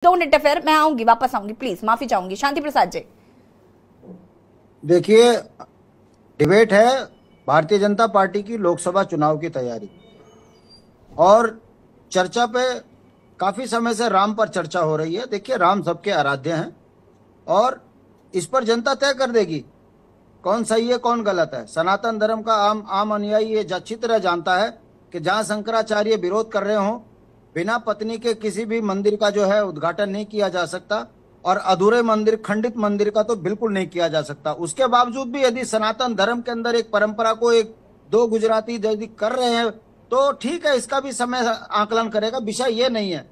Don't interfere. मैं आऊंगी, वापस आऊंगी, प्लीज माफी चाहूंगी। शांति प्रसाद जी, देखिए, डिबेट है भारतीय जनता पार्टी की लोकसभा चुनाव की तैयारी, और चर्चा पे काफी समय से राम पर चर्चा हो रही है। देखिए, राम सबके आराध्य हैं और इस पर जनता तय कर देगी कौन सही है कौन गलत है। सनातन धर्म का आम आम अनुयायी ये अच्छी तरह जानता है कि जहां शंकराचार्य विरोध कर रहे हो, बिना पत्नी के किसी भी मंदिर का जो है उद्घाटन नहीं किया जा सकता, और अधूरे मंदिर, खंडित मंदिर का तो बिल्कुल नहीं किया जा सकता। उसके बावजूद भी यदि सनातन धर्म के अंदर एक परंपरा को एक दो गुजराती यदि कर रहे हैं तो ठीक है, इसका भी समय आकलन करेगा। विषय ये नहीं है,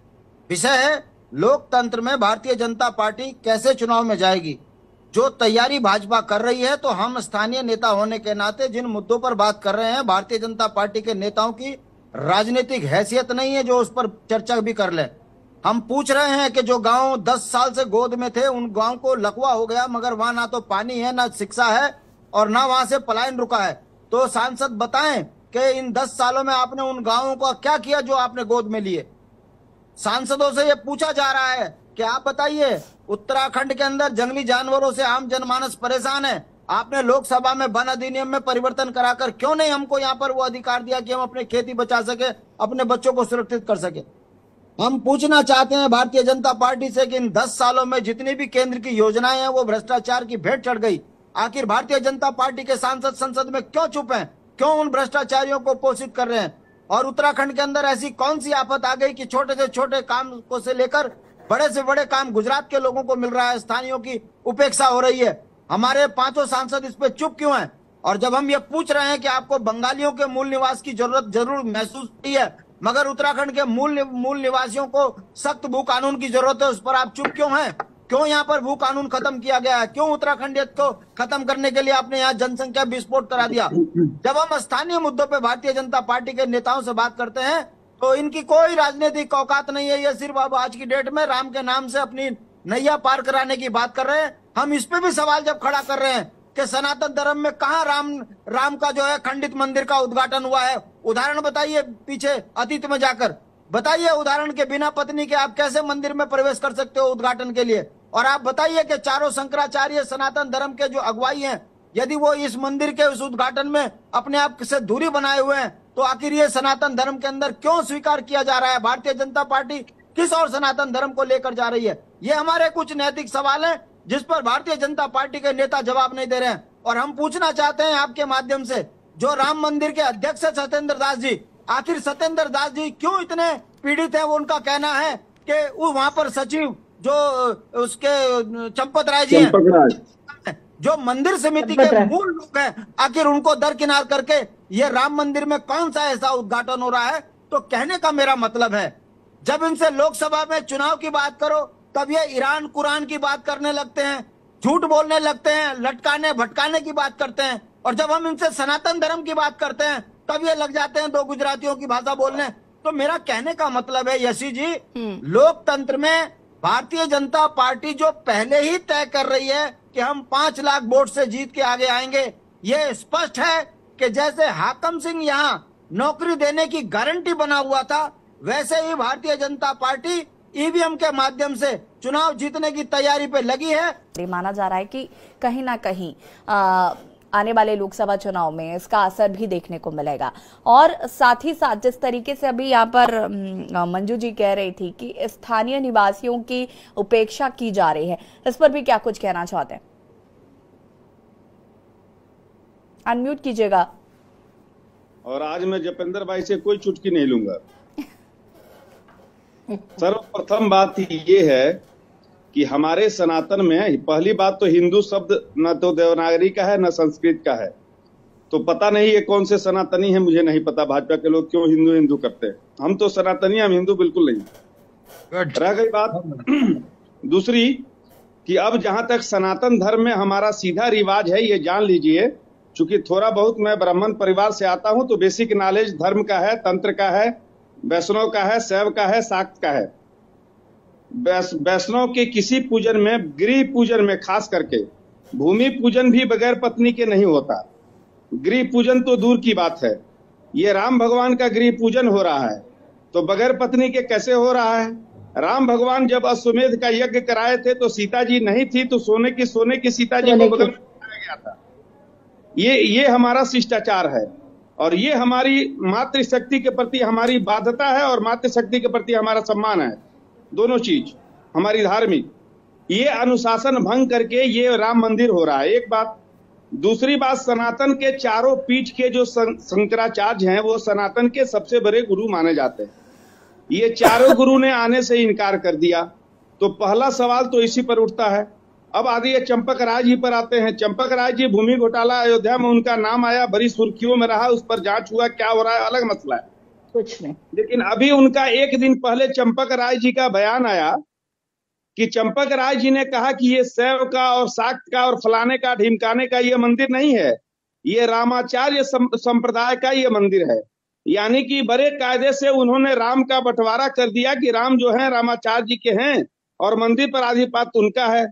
विषय है लोकतंत्र में भारतीय जनता पार्टी कैसे चुनाव में जाएगी। जो तैयारी भाजपा कर रही है, तो हम स्थानीय नेता होने के नाते जिन मुद्दों पर बात कर रहे हैं, भारतीय जनता पार्टी के नेताओं की राजनीतिक हैसियत नहीं है जो उस पर चर्चा भी कर ले। हम पूछ रहे हैं कि जो गांव 10 साल से गोद में थे, उन गांव को लकवा हो गया, मगर वहां ना तो पानी है, ना शिक्षा है, और ना वहां से पलायन रुका है। तो सांसद बताएं कि इन 10 सालों में आपने उन गांवों का क्या किया जो आपने गोद में लिए। सांसदों से ये पूछा जा रहा है कि आप बताइए, उत्तराखंड के अंदर जंगली जानवरों से आम जनमानस परेशान है, आपने लोकसभा में वन अधिनियम में परिवर्तन कराकर क्यों नहीं हमको यहाँ पर वो अधिकार दिया कि हम अपनी खेती बचा सके, अपने बच्चों को सुरक्षित कर सके। हम पूछना चाहते हैं भारतीय जनता पार्टी से कि इन 10 सालों में जितनी भी केंद्र की योजनाएं हैं वो भ्रष्टाचार की भेंट चढ़ गई। आखिर भारतीय जनता पार्टी के सांसद संसद में क्यों चुप हैं, क्यों उन भ्रष्टाचारियों को पोषित कर रहे हैं। और उत्तराखंड के अंदर ऐसी कौन सी आफत आ गई कि छोटे से छोटे काम को से लेकर बड़े से बड़े काम गुजरात के लोगों को मिल रहा है, स्थानीयों की उपेक्षा हो रही है। हमारे पांचों सांसद इस पे चुप क्यों हैं। और जब हम ये पूछ रहे हैं कि आपको बंगालियों के मूल निवास की जरूरत जरूर महसूस होती है, मगर उत्तराखंड के मूल निवासियों को सख्त भू कानून की जरूरत है, उस पर आप चुप क्यों हैं। क्यों यहाँ पर भू कानून खत्म किया गया है, क्यों उत्तराखंडियत को खत्म करने के लिए आपने यहाँ जनसंख्या विस्फोट करा दिया। जब हम स्थानीय मुद्दों पे भारतीय जनता पार्टी के नेताओं से बात करते हैं तो इनकी कोई राजनीतिक औकात नहीं है। ये सिर्फ अब आज की डेट में राम के नाम से अपनी नैया पार कराने की बात कर रहे हैं। हम इस पे भी सवाल जब खड़ा कर रहे हैं कि सनातन धर्म में कहाँ राम का जो है खंडित मंदिर का उद्घाटन हुआ है, उदाहरण बताइए, पीछे अतीत में जाकर बताइए उदाहरण के बिना पत्नी के आप कैसे मंदिर में प्रवेश कर सकते हो उद्घाटन के लिए। और आप बताइए कि चारों शंकराचार्य सनातन धर्म के जो अगुवाई हैं, यदि वो इस मंदिर के उस उद्घाटन में अपने आप से दूरी बनाए हुए हैं, तो आखिर ये सनातन धर्म के अंदर क्यों स्वीकार किया जा रहा है। भारतीय जनता पार्टी किस और सनातन धर्म को लेकर जा रही है। ये हमारे कुछ नैतिक सवाल हैं जिस पर भारतीय जनता पार्टी के नेता जवाब नहीं दे रहे हैं। और हम पूछना चाहते हैं आपके माध्यम से, जो राम मंदिर के अध्यक्ष है सत्येंद्र दास जी, आखिर सत्येंद्र दास जी क्यों इतने पीड़ित हैं। वो उनका कहना है कि वो वहां पर सचिव जो उसके चंपत राय जी हैं, जो मंदिर समिति के मूल लोग हैं, आखिर उनको दरकिनार करके ये राम मंदिर में कौन सा ऐसा उद्घाटन हो रहा है। तो कहने का मेरा मतलब है, जब इनसे लोकसभा में चुनाव की बात करो तब ये ईरान कुरान की बात करने लगते हैं, झूठ बोलने लगते हैं, लटकाने भटकाने की बात करते हैं। और जब हम इनसे सनातन धर्म की बात करते हैं तब ये लग जाते हैं दो गुजरातियों की भाषा बोलने। तो मेरा कहने का मतलब है यशी जी, लोकतंत्र में भारतीय जनता पार्टी जो पहले ही तय कर रही है कि हम 5 लाख वोट से जीत के आगे आएंगे, ये स्पष्ट है कि जैसे हाकम सिंह यहाँ नौकरी देने की गारंटी बना हुआ था, वैसे ही भारतीय जनता पार्टी ईवीएम के माध्यम से चुनाव जीतने की तैयारी पे लगी है। माना जा रहा है कि कहीं ना कहीं आने वाले लोकसभा चुनाव में इसका असर भी देखने को मिलेगा। और साथ ही साथ जिस तरीके से अभी यहाँ पर मंजू जी कह रही थी कि स्थानीय निवासियों की उपेक्षा की जा रही है, इस पर भी क्या कुछ कहना चाहते हैं। अनम्यूट कीजिएगा। और आज मैं जपेंद्र भाई से कोई चुटकी नहीं लूंगा। सर्वप्रथम बात ये है कि हमारे सनातन में पहली बात तो हिंदू शब्द न तो देवनागरी का है न संस्कृत का है, तो पता नहीं ये कौन से सनातनी है, मुझे नहीं पता भाजपा के लोग क्यों हिंदू हिंदू करते हैं। हम तो सनातनी, हम हिंदू बिल्कुल नहीं। रह गई बात दूसरी कि अब जहां तक सनातन धर्म में हमारा सीधा रिवाज है, ये जान लीजिए, चूंकि थोड़ा बहुत मैं ब्राह्मण परिवार से आता हूं तो बेसिक नॉलेज धर्म का है, तंत्र का है, वैष्णव का है, शैव का है, शाक्त का है। वैष्णव के किसी पूजन में, गृह पूजन में खास करके, भूमि पूजन भी बगैर पत्नी के नहीं होता। गृह पूजन तो दूर की बात है, ये राम भगवान का गृह पूजन हो रहा है तो बगैर पत्नी के कैसे हो रहा है। राम भगवान जब अश्वमेध का यज्ञ कराए थे तो सीता जी नहीं थी, तो सोने की सीता जी को बदल में बनाया गया था। ये हमारा शिष्टाचार है और ये हमारी मातृशक्ति के प्रति हमारी बाध्यता है और मातृशक्ति के प्रति हमारा सम्मान है। दोनों चीज हमारी धार्मिक, ये अनुशासन भंग करके ये राम मंदिर हो रहा है, एक बात। दूसरी बात, सनातन के चारों पीठ के जो शंकराचार्य हैं वो सनातन के सबसे बड़े गुरु माने जाते हैं। ये चारों गुरु ने आने से इनकार कर दिया, तो पहला सवाल तो इसी पर उठता है। अब आदि चंपक राय जी पर आते हैं। चंपक राय जी, भूमि घोटाला अयोध्या में उनका नाम आया, बड़ी सुर्खियों में रहा, उस पर जांच हुआ, क्या हो रहा है अलग मसला है, कुछ नहीं। लेकिन अभी उनका एक दिन पहले चंपक राय जी का बयान आया कि चंपक राय जी ने कहा कि ये शैव का और शाक्त का और फलाने का ढिमकाने का ये मंदिर नहीं है, ये रामाचार्य संप्रदाय का ये मंदिर है। यानी कि बड़े कायदे से उन्होंने राम का बंटवारा कर दिया कि राम जो है रामाचार्य जी के हैं और मंदिर पर आधिपत्य उनका है।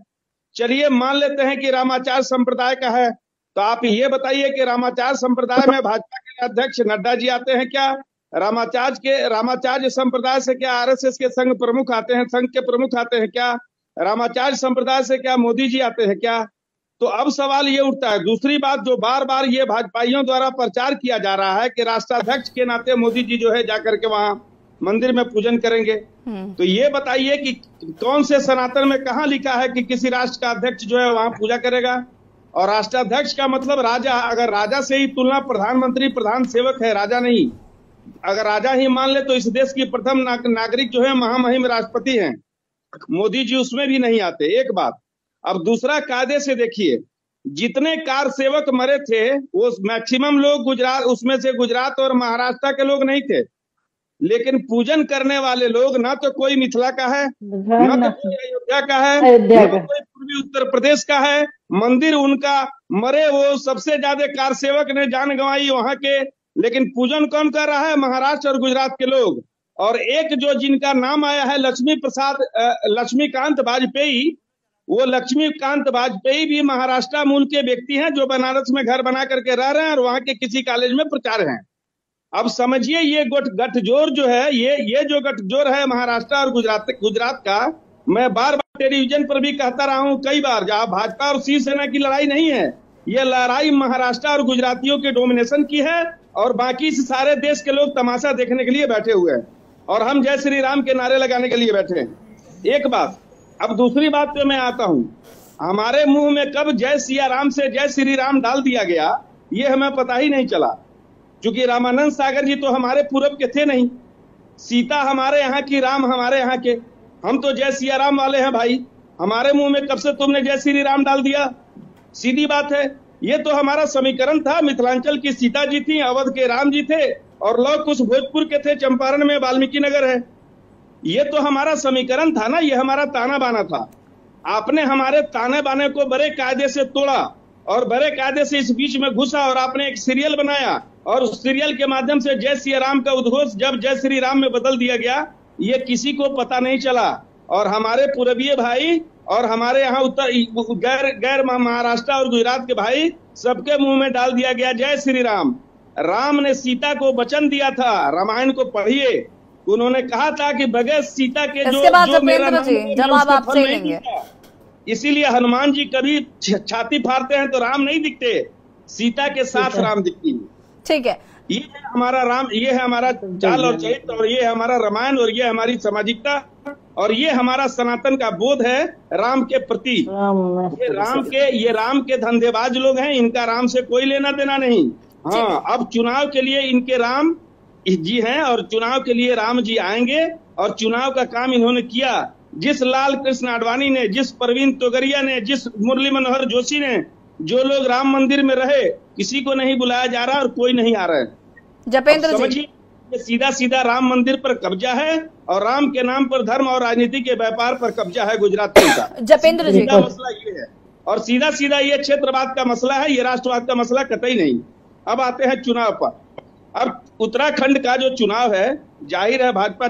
चलिए मान लेते हैं कि रामाचार्य संप्रदाय का है, तो आप ये बताइए कि रामाचार्य संप्रदाय में भाजपा के अध्यक्ष नड्डा जी आते हैं क्या? रामाचार्य संप्रदाय से क्या आरएसएस के संघ प्रमुख आते हैं, संघ के प्रमुख आते हैं क्या? रामाचार्य संप्रदाय से क्या मोदी जी आते हैं क्या? तो अब सवाल ये उठता है। दूसरी बात, जो बार बार ये भाजपाइयों द्वारा प्रचार किया जा रहा है कि राष्ट्राध्यक्ष के नाते मोदी जी जो है जाकर के वहां मंदिर में पूजन करेंगे, तो ये बताइए कि कौन से सनातन में कहां लिखा है कि किसी राष्ट्र का अध्यक्ष जो है वहां पूजा करेगा? और राष्ट्राध्यक्ष का मतलब राजा, अगर राजा से ही तुलना प्रधानमंत्री प्रधान सेवक है, राजा नहीं। अगर राजा ही मान ले तो इस देश की प्रथम नागरिक जो है महामहिम राष्ट्रपति हैं, मोदी जी उसमें भी नहीं आते, एक बात। अब दूसरा, कायदे से देखिए, जितने कार सेवक मरे थे वो मैक्सिमम लोग गुजरात, उसमें से गुजरात और महाराष्ट्र के लोग नहीं थे, लेकिन पूजन करने वाले लोग ना तो कोई मिथिला का है, ना तो कोई अयोध्या का है, ना तो कोई पूर्वी उत्तर प्रदेश का है। मंदिर उनका, मरे वो सबसे ज्यादा कार सेवक ने जान गंवाई वहां के, लेकिन पूजन कौन कर रहा है? महाराष्ट्र और गुजरात के लोग। और एक जो जिनका नाम आया है लक्ष्मीकांत वाजपेयी, वो लक्ष्मीकांत वाजपेयी भी महाराष्ट्र मूल के व्यक्ति हैं जो बनारस में घर बना करके रह रहे हैं और वहां के किसी कॉलेज में प्रचार हैं। अब समझिए ये गठजोड़ जो है, ये जो गठजोड़ है महाराष्ट्र और गुजरात का, मैं बार बार टेलीविजन पर भी कहता रहा हूं कई बार, जहां भाजपा और शिवसेना की लड़ाई नहीं है, ये लड़ाई महाराष्ट्र और गुजरातियों के डोमिनेशन की है और बाकी से सारे देश के लोग तमाशा देखने के लिए बैठे हुए हैं और हम जय श्री राम के नारे लगाने के लिए बैठे हैं, एक बात। अब दूसरी बात पे मैं आता हूं, हमारे मुंह में कब जय सिया राम से जय श्री राम डाल दिया गया ये हमें पता ही नहीं चला, क्योंकि रामानंद सागर जी तो हमारे पूरब के थे नहीं, सीता हमारे यहाँ की, राम हमारे यहाँ के, हम तो जय सिया राम वाले हैं भाई। हमारे मुंह में कब से तुमने जय श्री राम डाल दिया? सीधी बात है, ये तो हमारा समीकरण था। मिथिलांचल की सीता जी थी, अवध के राम जी थे और लौह कुश भोजपुर के थे, चंपारण में वाल्मीकि नगर है। ये तो हमारा समीकरण था ना, ये हमारा ताना बाना था। आपने हमारे ताने बाने को बड़े कायदे से तोड़ा और बड़े कायदे से इस बीच में घुसा और आपने एक सीरियल बनाया और उस सीरियल के माध्यम से जय श्री राम का उद्घोष जब जय श्री राम में बदल दिया गया, ये किसी को पता नहीं चला। और हमारे पूर्वीय भाई और हमारे यहाँ उत्तर गैर महाराष्ट्र और गुजरात के भाई, सबके मुंह में डाल दिया गया जय श्री राम। राम ने सीता को वचन दिया था, रामायण को पढ़िए, उन्होंने कहा था कि बगैर सीता के जो मेरा जवाब आपसे लेंगे। इसीलिए हनुमान जी कभी छाती फाड़ते हैं तो राम नहीं दिखते, सीता के साथ राम दिखती है। ठीक है, ये है हमारा राम, ये है हमारा चाल और चरित्र और ये है हमारा रामायण और ये हमारी सामाजिकता और ये हमारा सनातन का बोध है राम के प्रति। ये राम के धंधेबाज लोग हैं, इनका राम से कोई लेना देना नहीं। हाँ, अब चुनाव के लिए इनके राम जी हैं और चुनाव के लिए राम जी आएंगे और चुनाव का काम इन्होंने किया। जिस लाल कृष्ण आडवाणी ने, जिस प्रवीण तोगरिया ने, जिस मुरली मनोहर जोशी ने, जो लोग राम मंदिर में रहे, किसी को नहीं बुलाया जा रहा और कोई नहीं आ रहा है। जपेंद्र जी, ये सीधा सीधा राम मंदिर पर कब्जा है और राम के नाम पर धर्म और राजनीति के व्यापार पर कब्जा है गुजरातियों का। जपेंद्र जी, मसला ये है और सीधा सीधा ये क्षेत्रवाद का मसला है, ये राष्ट्रवाद का मसला कतई नहीं। अब आते हैं चुनाव पर। अब उत्तराखंड का जो चुनाव है, जाहिर है भाजपा